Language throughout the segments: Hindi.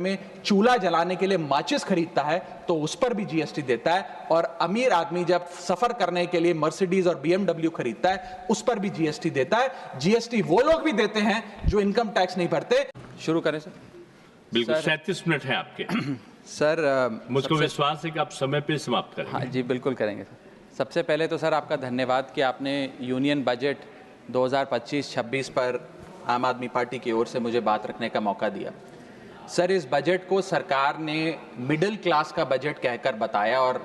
में चूल्हा जलाने के लिए माचिस खरीदता है तो उस पर भी जीएसटी देता है, और अमीर आदमी जब सफर करने के लिए मर्सिडीज और बीएमडब्ल्यू खरीदता है उस पर भी जीएसटी देता है। जीएसटी वो लोग भी देते हैं जो इनकम टैक्स नहीं भरते। शुरू करें सर। बिल्कुल 37 मिनट है आपके। सर मुझको विश्वास है कि आप समय पे समाप्त करेंगे। हाँ जी, बिल्कुल करेंगे सर। सबसे पहले तो सर आपका धन्यवाद कि आपने यूनियन बजट 2025-26 पर आम आदमी पार्टी की ओर से मुझे बात रखने का मौका दिया। सर, इस बजट को सरकार ने मिडिल क्लास का बजट कहकर बताया और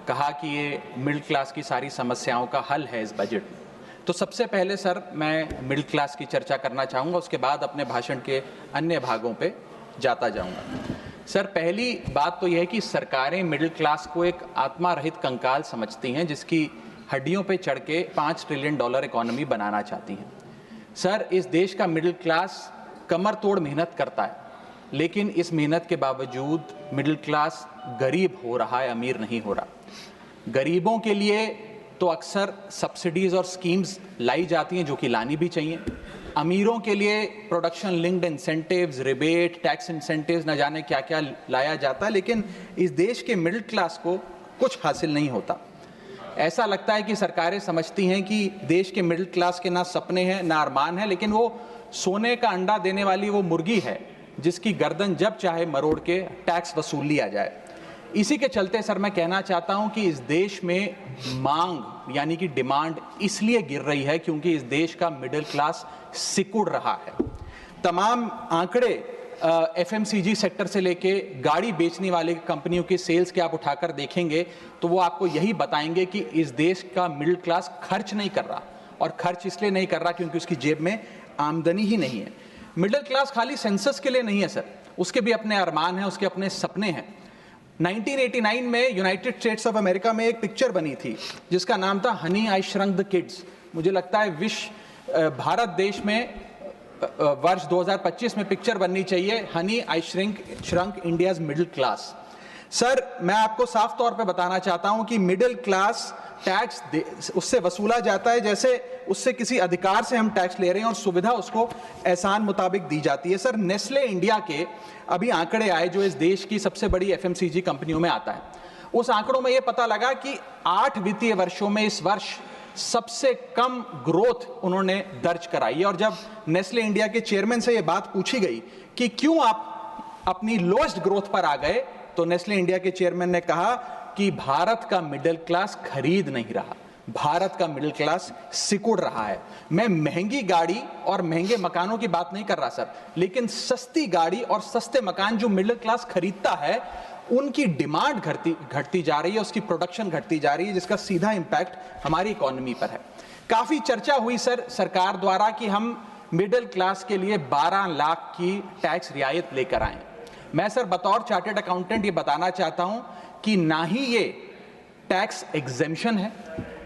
कहा कि ये मिडिल क्लास की सारी समस्याओं का हल है इस बजट में। तो सबसे पहले सर मैं मिडिल क्लास की चर्चा करना चाहूँगा, उसके बाद अपने भाषण के अन्य भागों पे जाता जाऊँगा। सर, पहली बात तो यह है कि सरकारें मिडिल क्लास को एक आत्मा रहित कंकाल समझती हैं जिसकी हड्डियों पे चढ़ के $5 ट्रिलियन इकोनॉमी बनाना चाहती हैं। सर, इस देश का मिडिल क्लास कमर तोड़ मेहनत करता है, लेकिन इस मेहनत के बावजूद मिडिल क्लास गरीब हो रहा है, अमीर नहीं हो रहा। गरीबों के लिए तो अक्सर सब्सिडीज और स्कीम्स लाई जाती हैं जो कि लानी भी चाहिए। अमीरों के लिए production linked incentives, rebate, tax incentives, न जाने क्या क्या लाया जाता है, लेकिन इस देश के मिडिल क्लास को कुछ हासिल नहीं होता। ऐसा लगता है कि सरकारें समझती हैं कि देश के मिडिल क्लास के ना सपने हैं ना अरमान है, लेकिन वो सोने का अंडा देने वाली वो मुर्गी है जिसकी गर्दन जब चाहे मरोड़ के टैक्स वसूल लिया जाए। इसी के चलते सर मैं कहना चाहता हूं कि इस देश में मांग यानी कि डिमांड इसलिए गिर रही है क्योंकि इस देश का मिडिल क्लास सिकुड़ रहा है। तमाम आंकड़े एफएमसीजी सेक्टर से लेके गाड़ी बेचने वाले कंपनियों के सेल्स के आप उठाकर देखेंगे तो वो आपको यही बताएंगे कि इस देश का मिडिल क्लास खर्च नहीं कर रहा, और खर्च इसलिए नहीं कर रहा क्योंकि उसकी जेब में आमदनी ही नहीं है। मिडिल क्लास खाली सेंसस के लिए नहीं है सर, उसके भी अपने अरमान हैं, उसके अपने सपने हैं। 1989 में यूनाइटेड स्टेट्स ऑफ अमेरिका में एक पिक्चर बनी थी जिसका नाम था Honey I shrunk the kids. मुझे लगता है भारत देश में वर्ष 2025 में पिक्चर बननी चाहिए, honey I shrunk India's middle class. Sir, मैं आपको साफ तौर पे बताना चाहता हूं कि मिडिल क्लास टैक्स उससे वसूला जाता है जैसे उससे किसी अधिकार से हम टैक्स ले रहे हैं और सुविधा उसको एहसान मुताबिक दी जाती है। सर, नेस्ले इंडिया के अभी आंकड़े आए जो इस देश की सबसे बड़ी एफएमसीजी कंपनियों में आता है। उस आंकड़ों में यह पता लगा कि 8 वित्तीय वर्षों में इस वर्ष सबसे कम ग्रोथ उन्होंने दर्ज कराई। और जब नेस्ले इंडिया के चेयरमैन से यह बात पूछी गई कि क्यों आप अपनी लोएस्ट ग्रोथ पर आ गए, तो नेस्ले इंडिया के चेयरमैन ने कहा कि भारत का मिडिल क्लास खरीद नहीं रहा, भारत का मिडिल क्लास सिकुड़ रहा है। मैं महंगी गाड़ी और महंगे मकानों की बात नहीं कर रहा सर, लेकिन सस्ती गाड़ी और सस्ते मकान जो मिडिल क्लास खरीदता है उनकी डिमांड घटती जा रही है, उसकी प्रोडक्शन घटती जा रही है, जिसका सीधा इंपैक्ट हमारी इकोनॉमी पर है। काफी चर्चा हुई सर सरकार द्वारा कि हम मिडिल क्लास के लिए 12 लाख की टैक्स रियायत लेकर आए। मैं सर बतौर चार्टर्ड अकाउंटेंट ये बताना चाहता हूं कि ना ही ये टैक्स एग्जेम्पशन है,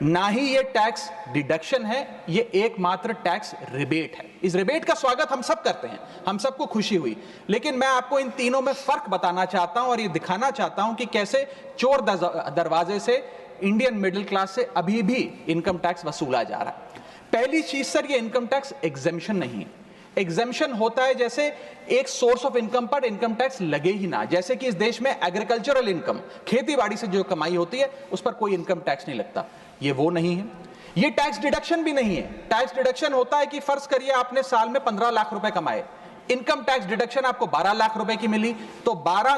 ना ही ये टैक्स डिडक्शन है, ये एकमात्र टैक्स रिबेट है। इस रिबेट का स्वागत हम सब करते हैं, हम सबको खुशी हुई, लेकिन मैं आपको इन तीनों में फर्क बताना चाहता हूं और ये दिखाना चाहता हूं कि कैसे चोर दरवाजे से इंडियन मिडिल क्लास से अभी भी इनकम टैक्स वसूला जा रहा है। पहली चीज सर, ये इनकम टैक्स एग्जेम्पशन नहीं है। एग्जेम्पशन होता है जैसे एक सोर्स ऑफ इनकम पर इनकम टैक्स लगे ही ना, जैसे कि इस देश में एग्रीकल्चरल इनकम, खेती बाड़ी से जो कमाई होती है उस पर कोई इनकम टैक्स नहीं लगता। ये वो नहीं है। ये टैक्स डिडक्शन भी नहीं है। टैक्स डिडक्शन होता है कि फर्ज करिए आपने साल में 15 लाख रुपए कमाए, इनकम टैक्स डिडक्शन आपको 12 लाख रुपए की मिली, तो 15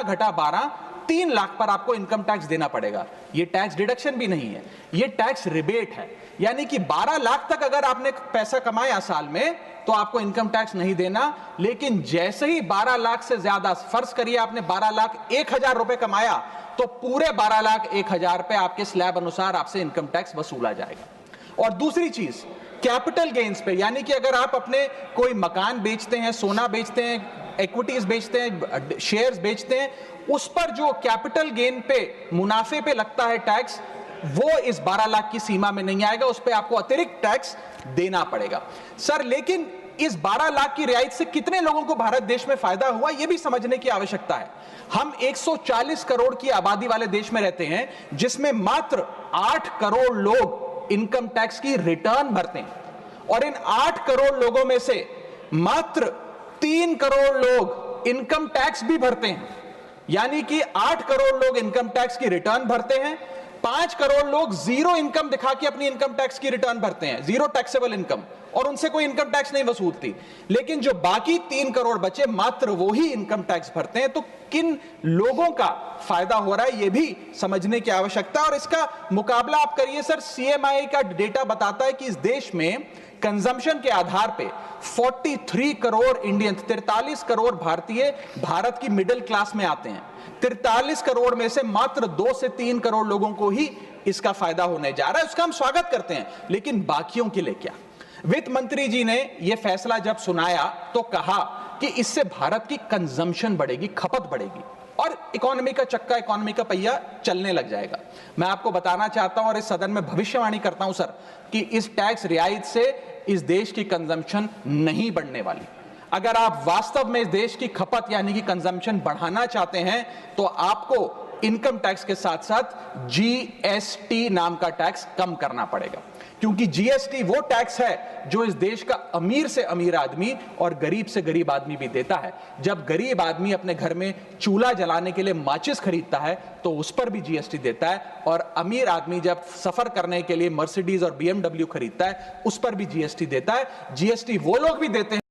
घटा 12 3 लाख पर आपको इनकम टैक्स देना पड़ेगा। ये टैक्स डिडक्शन भी नहीं है, ये टैक्स रिबेट है। यानी कि 12 लाख तक अगर आपने पैसा कमाया साल में तो आपको इनकम टैक्स नहीं देना, लेकिन जैसे ही 12 लाख से ज्यादा, फर्ज करिए आपने 12 लाख 1,000 रुपए कमाया, तो पूरे 12 लाख 1,000 पे आपके स्लैब अनुसार आपसे इनकम टैक्स वसूला जाएगा। और दूसरी चीज, कैपिटल गेन्स पे, यानी कि अगर आप अपने कोई मकान बेचते हैं, सोना बेचते हैं, इक्विटीज बेचते हैं, शेयर्स बेचते हैं, उस पर जो कैपिटल गेन पे, मुनाफे पे लगता है टैक्स, वो इस 12 लाख की सीमा में नहीं आएगा, उस पे आपको अतिरिक्त टैक्स देना पड़ेगा। सर, लेकिन इस 12 लाख की रियायत से कितने लोगों को भारत देश में फायदा हुआ, यह भी समझने की आवश्यकता है। हम 140 करोड़ की आबादी वाले देश में रहते हैं, जिसमें मात्र 8 करोड़ लोग इनकम टैक्स की रिटर्न भरते हैं, और इन 8 करोड़ लोगों में से मात्र 3 करोड़ लोग इनकम टैक्स भी भरते हैं, यानी कि 8 करोड़ लोग इनकम टैक्स की रिटर्न भरते हैं, 5 करोड़ लोग जीरो इनकम दिखा के अपनी इनकम टैक्स की रिटर्न भरते हैं, जीरो टैक्सेबल इनकम, और उनसे कोई इनकम टैक्स नहीं वसूलती। लेकिन जो बाकी 3 करोड़ बचे, मात्र वो ही इनकम टैक्स भरते हैं। तो किन लोगों का फायदा हो रहा है, ये भी समझने की आवश्यकता है। और इसका मुकाबला आप करिए सर, सीएमआई का डेटा बताता है कि इस देश में कंजम्पशन के आधार पे 43 करोड़ इंडियन, 43 करोड़ भारतीय भारत की मिडिल क्लास में आते हैं। 43 करोड़ में से मात्र 2 से 3 करोड़ लोगों को ही इसका फायदा होने जा रहा है। उसका हम स्वागत करते हैं, लेकिन बाकियों के लिए क्या? वित्त मंत्री जी ने यह फैसला जब सुनाया तो कहा कि इससे भारत की कंजम्पशन बढ़ेगी, खपत बढ़ेगी और इकोनॉमी का चक्का, इकोनॉमी का पहिया चलने लग जाएगा। मैं आपको बताना चाहता हूं और इस सदन में भविष्यवाणी करता हूं सर, कि इस टैक्स रियायत से इस देश की कंजम्पशन नहीं बढ़ने वाली। अगर आप वास्तव में इस देश की खपत यानी कि कंजम्पशन बढ़ाना चाहते हैं तो आपको इनकम टैक्स के साथ साथ जीएसटी नाम का टैक्स कम करना पड़ेगा, क्योंकि जीएसटी वो टैक्स है जो इस देश का अमीर से अमीर आदमी और गरीब से गरीब आदमी भी देता है। जब गरीब आदमी अपने घर में चूल्हा जलाने के लिए माचिस खरीदता है तो उस पर भी जीएसटी देता है, और अमीर आदमी जब सफर करने के लिए मर्सिडीज और बीएमडब्ल्यू खरीदता है उस पर भी जीएसटी देता है। जीएसटी वो लोग भी देते हैं